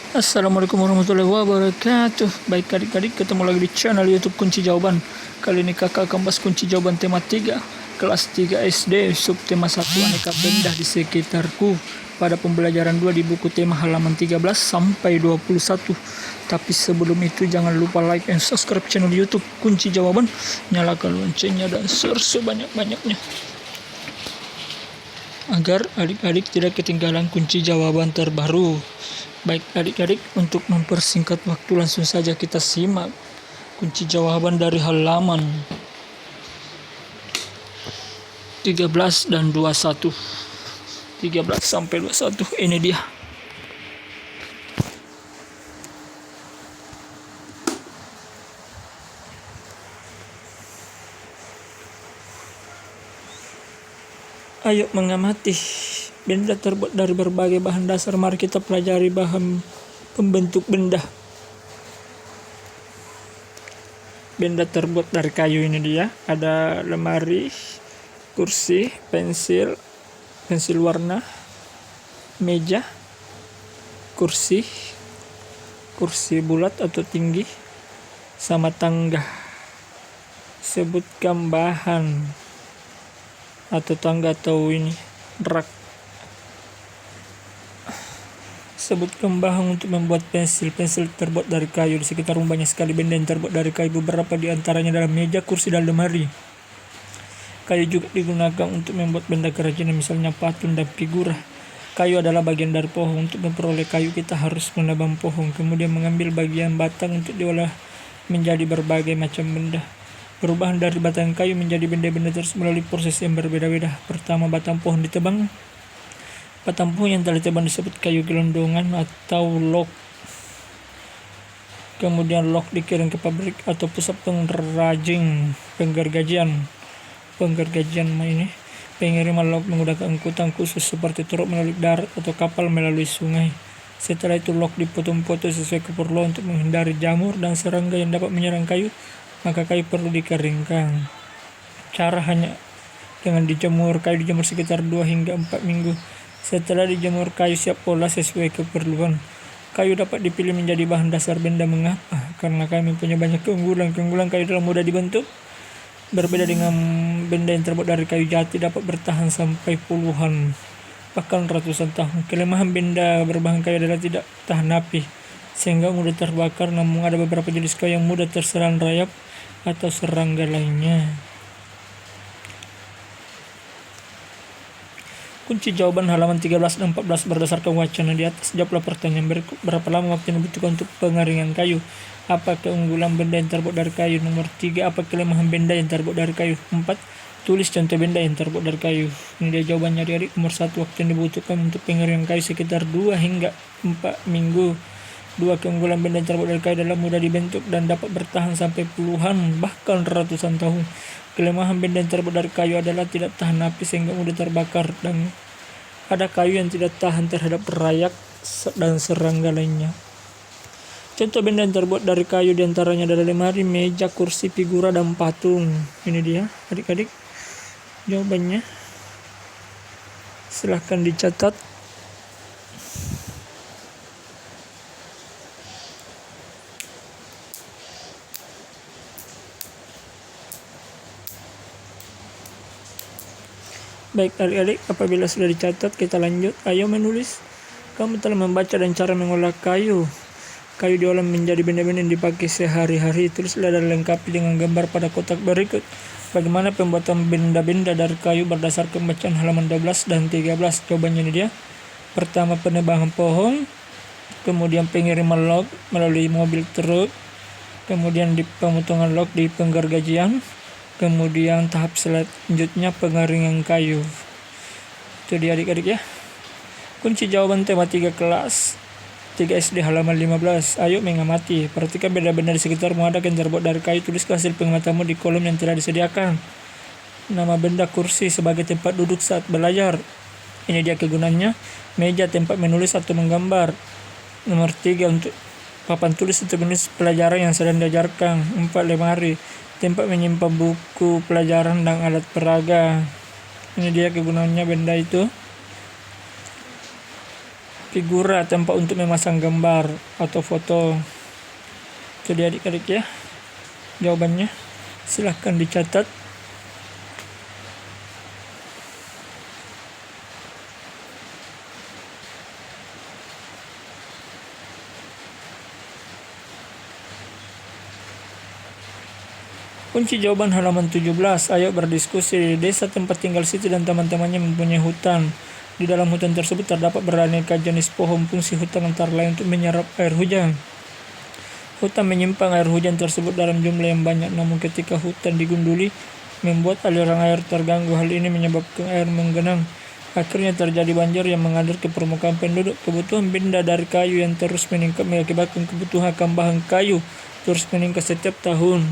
Assalamualaikum warahmatullahi wabarakatuh. Baik adik-adik, ketemu lagi di channel YouTube Kunci Jawaban. Kali ini kakak akan bahas kunci jawaban tema 3 kelas 3 SD subtema 1 aneka benda di sekitarku pada pembelajaran 2 di buku tema halaman 13 sampai 21. Tapi sebelum itu jangan lupa like and subscribe channel YouTube Kunci Jawaban, nyalakan loncengnya dan share sebanyak-banyaknya agar adik-adik tidak ketinggalan kunci jawaban terbaru. Baik adik-adik, untuk mempersingkat waktu langsung saja kita simak kunci jawaban dari halaman 13 dan 21. 13 sampai 21 ini dia. Ayo mengamati. Benda terbuat dari berbagai bahan dasar. Mari kita pelajari bahan pembentuk benda. Benda terbuat dari kayu ini dia. Ada lemari, kursi, pensil warna, meja, kursi bulat atau tinggi, sama tangga. Sebutkan bahan atau tangga atau ini rak. Sebutkan bahan untuk membuat pensil. Pensil terbuat dari kayu. Di sekitar rumah banyak sekali benda yang terbuat dari kayu. Beberapa di antaranya adalah meja, kursi, dan lemari. Kayu juga digunakan untuk membuat benda kerajinan, misalnya patung dan figura. Kayu adalah bagian dari pohon. Untuk memperoleh kayu kita harus menebang pohon, kemudian mengambil bagian batang untuk diolah menjadi berbagai macam benda. Perubahan dari batang kayu menjadi benda-benda tersebut melalui proses yang berbeda-beda. Pertama, batang pohon ditebang. Batang pohon yang telah ditebang disebut kayu gelondongan atau log. Kemudian log dikirim ke pabrik atau pusat pengrajin penggergajian ini. Pengiriman log menggunakan angkutan khusus seperti truk melalui darat atau kapal melalui sungai. Setelah itu log dipotong-potong sesuai keperluan untuk menghindari jamur dan serangga yang dapat menyerang kayu. Maka kayu perlu dikeringkan. Cara hanya dengan dijemur. Kayu dijemur sekitar 2 hingga 4 minggu. Setelah dijemur, kayu siap olah sesuai keperluan. Kayu dapat dipilih menjadi bahan dasar benda. Mengapa? Karena kayu mempunyai banyak keunggulan. Keunggulan kayu adalah mudah dibentuk. Berbeda dengan benda yang terbuat dari kayu jati, dapat bertahan sampai puluhan bahkan ratusan tahun. Kelemahan benda berbahan kayu adalah tidak tahan api sehingga mudah terbakar. Namun ada beberapa jenis kayu yang mudah terserang rayap atau serangga lainnya. Kunci jawaban halaman 13 dan 14 berdasarkan wacana di atas. Jawablah pertanyaan berikut. Berapa lama waktu yang dibutuhkan untuk pengeringan kayu? Apa keunggulan benda yang terbuat dari kayu? Nomor 3. Apa kelemahan benda yang terbuat dari kayu? 4. Tulis contoh benda yang terbuat dari kayu. Ini dia jawabannya adik-adik. Nomor 1. Waktu yang dibutuhkan untuk pengeringan kayu sekitar 2 hingga 4 minggu. 2. Keunggulan benda yang terbuat dari kayu adalah mudah dibentuk dan dapat bertahan sampai puluhan bahkan ratusan tahun. Kelemahan benda yang terbuat dari kayu adalah tidak tahan api sehingga mudah terbakar, dan ada kayu yang tidak tahan terhadap rayap dan serangga lainnya. Contoh benda yang terbuat dari kayu diantaranya adalah lemari, meja, kursi, figura, dan patung. Ini dia adik-adik jawabannya. Silahkan dicatat. Baik adik-adik, apabila sudah dicatat kita lanjut. Ayo menulis. Kamu telah membaca dan cara mengolah kayu. Kayu diolah menjadi benda-benda yang dipakai sehari-hari. Tulislah dan lengkapi dengan gambar pada kotak berikut. Bagaimana pembuatan benda-benda dari kayu berdasarkan bacaan halaman 12 dan 13. Jawabannya ini dia. Pertama, penebangan pohon. Kemudian pengiriman log melalui mobil truk. Kemudian pemotongan log di penggergajian. Kemudian tahap selanjutnya pengeringan kayu. Itu dia adik-adik ya. Kunci jawaban tema 3 kelas 3 SD halaman 15. Ayo mengamati. Perhatikan benda-benda di sekitarmu. Ada yang terbuat dari kayu. Tuliskan hasil pengamatanmu di kolom yang telah disediakan. Nama benda: kursi sebagai tempat duduk saat belajar. Ini dia kegunaannya. Meja tempat menulis atau menggambar. Nomor 3 untuk papan tulis untuk menulis pelajaran yang sedang diajarkan. 4. Lemari tempat menyimpan buku pelajaran dan alat peraga. Ini dia kegunaannya benda itu. figura tempat untuk memasang gambar atau foto. Jadi adik-adik ya, jawabannya silahkan dicatat. Kunci jawaban halaman 17. Ayo berdiskusi. Desa tempat tinggal Siti dan teman-temannya mempunyai hutan. Di dalam hutan tersebut terdapat beraneka jenis pohon. Fungsi hutan antara lain untuk menyerap air hujan. Hutan menyimpan air hujan tersebut dalam jumlah yang banyak, namun ketika hutan digunduli membuat aliran air terganggu. Hal ini menyebabkan air menggenang. Akhirnya terjadi banjir yang mengalir ke permukaan penduduk. Kebutuhan benda dari kayu yang terus meningkat mengakibatkan kebutuhan akan bahan kayu terus meningkat setiap tahun.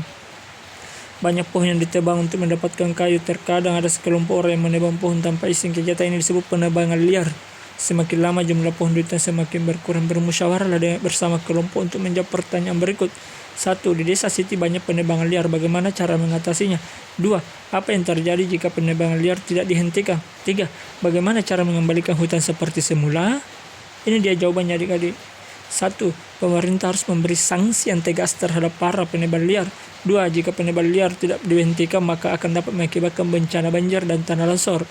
Banyak pohon yang ditebang untuk mendapatkan kayu. Terkadang ada sekelompok orang yang menebang pohon tanpa izin. Kegiatan ini disebut penebangan liar. Semakin lama jumlah pohon di hutan semakin berkurang. Bermusyawarahlah bersama kelompok untuk menjawab pertanyaan berikut. 1. Di desa Siti banyak penebangan liar. Bagaimana cara mengatasinya? 2. Apa yang terjadi jika penebangan liar tidak dihentikan? 3. Bagaimana cara mengembalikan hutan seperti semula? Ini dia jawabannya adik-adik. 1. Pemerintah harus memberi sanksi yang tegas terhadap para penebang liar. 2. Jika penebang liar tidak dihentikan maka akan dapat mengakibatkan bencana banjir dan tanah longsor.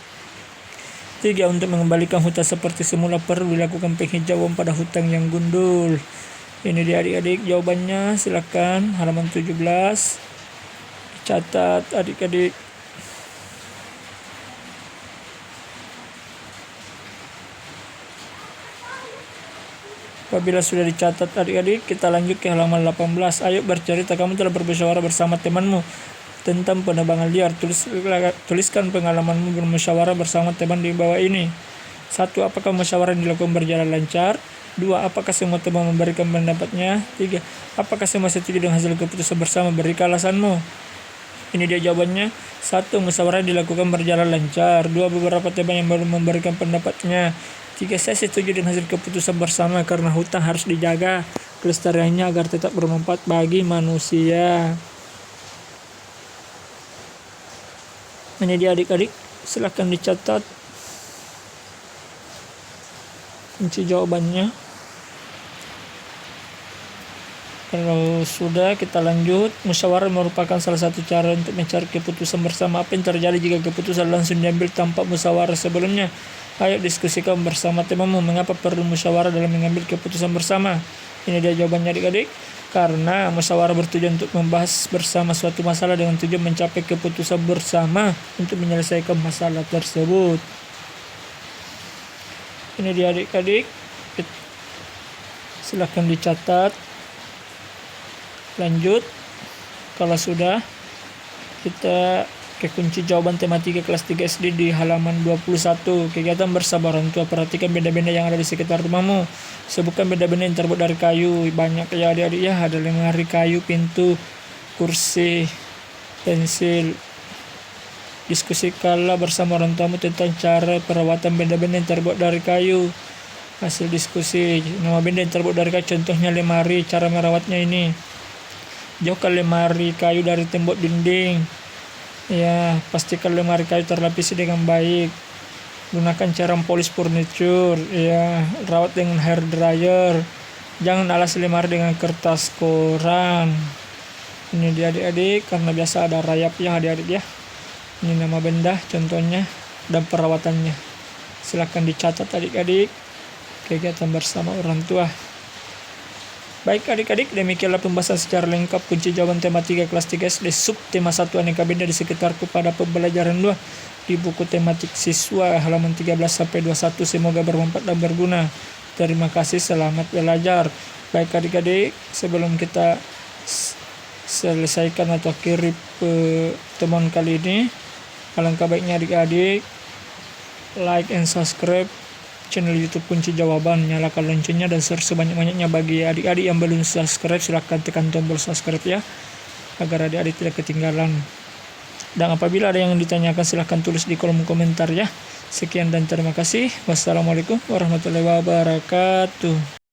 3. Untuk mengembalikan hutan seperti semula perlu dilakukan penghijauan pada hutan yang gundul. Ini dia adik-adik jawabannya, silakan halaman 17. Catat adik-adik. Apabila sudah dicatat adik-adik, kita lanjut ke halaman 18. Ayo bercerita, kamu telah bermusyawarah bersama temanmu tentang penebangan liar. Tuliskan pengalamanmu bermusyawarah bersama teman di bawah ini. 1. Apakah musyawarah yang dilakukan berjalan lancar? 2. Apakah semua teman memberikan pendapatnya? 3. Apakah semua setuju dengan hasil keputusan bersama? Berikan alasanmu. Ini dia jawabannya. 1. Musyawarah dilakukan berjalan lancar. 2. Beberapa teman yang baru memberikan pendapatnya. 3. Saya setuju dengan hasil keputusan bersama karena hutan harus dijaga kelestariannya agar tetap bermanfaat bagi manusia. Ini dia adik-adik, silahkan dicatat kunci jawabannya. Kalau sudah, kita lanjut. Musyawarah merupakan salah satu cara untuk mencari keputusan bersama. Apa yang terjadi jika keputusan langsung diambil tanpa musyawarah sebelumnya? Ayo diskusikan bersama temanmu mengapa perlu musyawarah dalam mengambil keputusan bersama. Ini dia jawabannya adik-adik. Karena musyawarah bertujuan untuk membahas bersama suatu masalah dengan tujuan mencapai keputusan bersama untuk menyelesaikan masalah tersebut. Ini dia adik-adik. Silahkan dicatat. Lanjut. Kalau sudah, kita ke kunci jawaban tematika kelas 3 SD di halaman 21. Kegiatan bersama orang tua. Perhatikan benda-benda yang ada di sekitar rumahmu. Sebutkan benda-benda yang terbuat dari kayu. Banyak ya adik-adik ya. Ada lemari kayu, pintu, kursi, pensil. Diskusikanlah bersama orang tuamu tentang cara perawatan benda-benda yang terbuat dari kayu. Hasil diskusi. Nama benda yang terbuat dari kayu. Contohnya lemari. Cara merawatnya ini. Jauhkan lemari kayu dari tembok dinding. Ya, pastikan lemari kayu terlapisi dengan baik. Gunakan cairan polish furniture. Ya, rawat dengan hair dryer. Jangan alas lemari dengan kertas koran. Ini dia adik-adik, karena biasa ada rayapnya adik-adik ya. Ini nama benda contohnya dan perawatannya. Silakan dicatat adik-adik. Kegiatan bersama orang tua. Baik adik-adik, demikianlah pembahasan secara lengkap kunci jawaban tematika kelas 3 SD sub tema 1 aneka benda di sekitarku pada pembelajaran 2 di buku tematik siswa halaman 13-21. Semoga bermanfaat dan berguna. Terima kasih, selamat belajar. Baik adik-adik, sebelum kita selesaikan atau akhiri pertemuan kali ini, alangkah baiknya adik-adik like and subscribe channel YouTube Kunci Jawaban, nyalakan loncengnya dan share sebanyak-banyaknya. Bagi adik-adik yang belum subscribe, silahkan tekan tombol subscribe ya, agar adik-adik tidak ketinggalan. Dan apabila ada yang ditanyakan, silahkan tulis di kolom komentar ya. Sekian dan terima kasih. Wassalamualaikum warahmatullahi wabarakatuh.